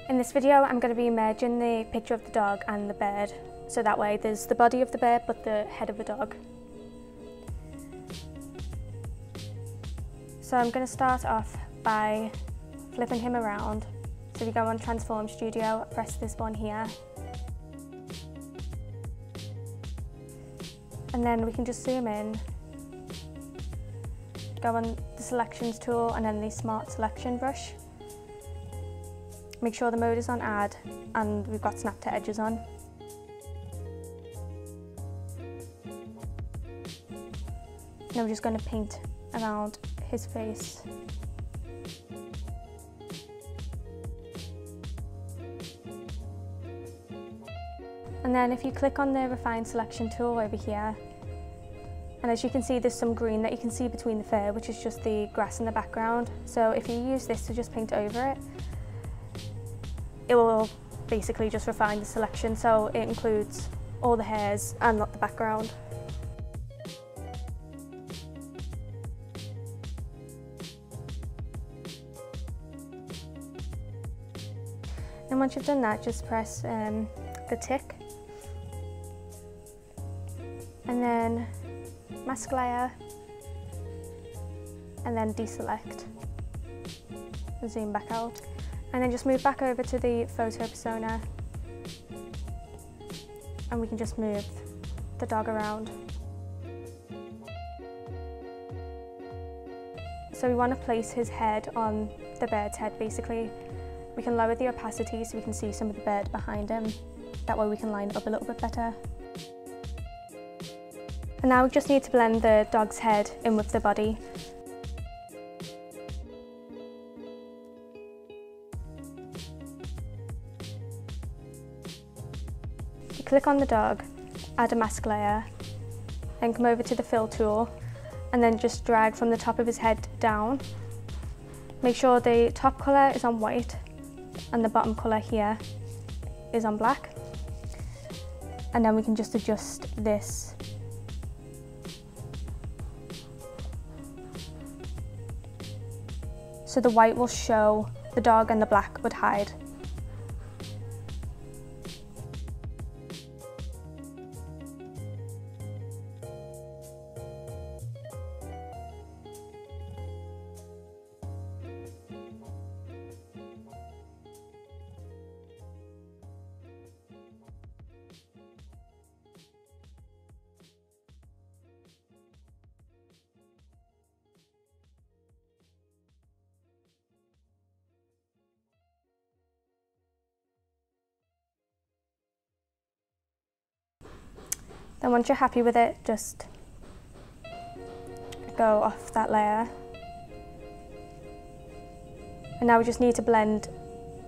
In this video I'm going to be merging the picture of the dog and the bird, so that way there's the body of the bird but the head of the dog. So I'm going to start off by flipping him around. So if you go on Transform Studio, press this one here. And then we can just zoom in, go on the Selections tool and then the Smart Selection brush. Make sure the mode is on Add and we've got Snap to Edges on. Now we're just going to paint around his face. And then if you click on the Refine Selection tool over here, and as you can see there's some green that you can see between the fur, which is just the grass in the background. So if you use this to just paint over it, it will basically just refine the selection, so it includes all the hairs and not the background. And once you've done that, just press the tick and then mask layer and then deselect and zoom back out. And then just move back over to the photo persona and we can just move the dog around. So we want to place his head on the bird's head basically. We can lower the opacity so we can see some of the bird behind him. That way we can line it up a little bit better. And now we just need to blend the dog's head in with the body. Click on the dog, add a mask layer, then come over to the fill tool and then just drag from the top of his head down. Make sure the top colour is on white and the bottom colour here is on black. And then we can just adjust this. So the white will show the dog and the black would hide. Then once you're happy with it, just go off that layer. And now we just need to blend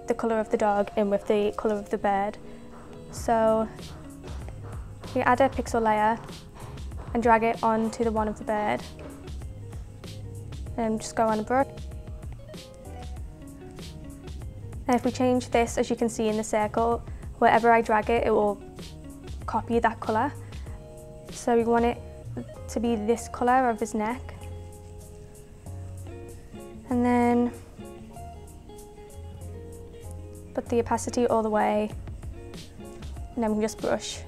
the colour of the dog in with the colour of the bird. So we add a pixel layer and drag it onto the one of the bird. And just go on a brush. And if we change this, as you can see in the circle, wherever I drag it, it will copy that colour. So we want it to be this colour of his neck. And then put the opacity all the way, and then we can just brush.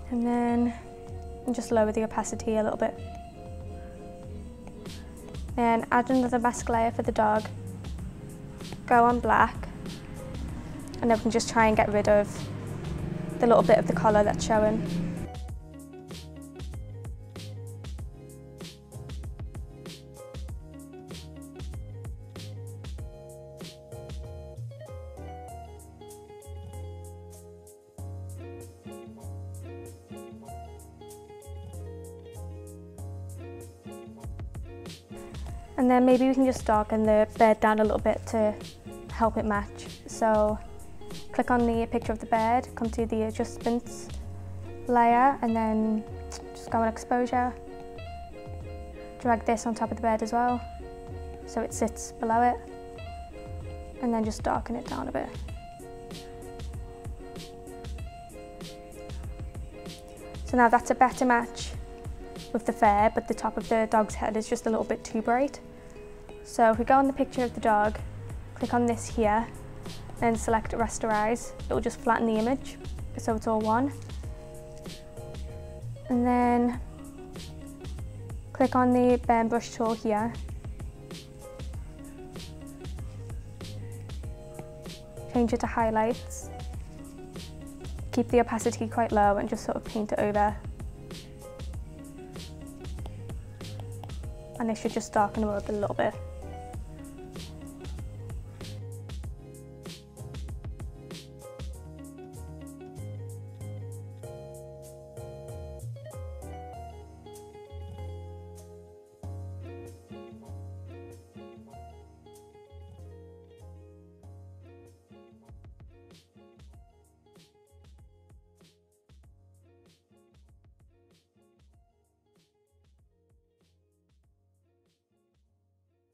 And then just lower the opacity a little bit. Then add another mask layer for the dog, go on black, and then we can just try and get rid of the little bit of the collar that's showing. And then maybe we can just darken the bird down a little bit to help it match. So click on the picture of the bird, come to the adjustments layer, and then just go on exposure. Drag this on top of the bird as well, so it sits below it. And then just darken it down a bit. So now that's a better match with the fur, but the top of the dog's head is just a little bit too bright. So if we go on the picture of the dog, click on this here, and select rasterize, it will just flatten the image so it's all one. And then click on the burn brush tool here. Change it to highlights. Keep the opacity quite low and just sort of paint it over. And it should just darken them up a little bit.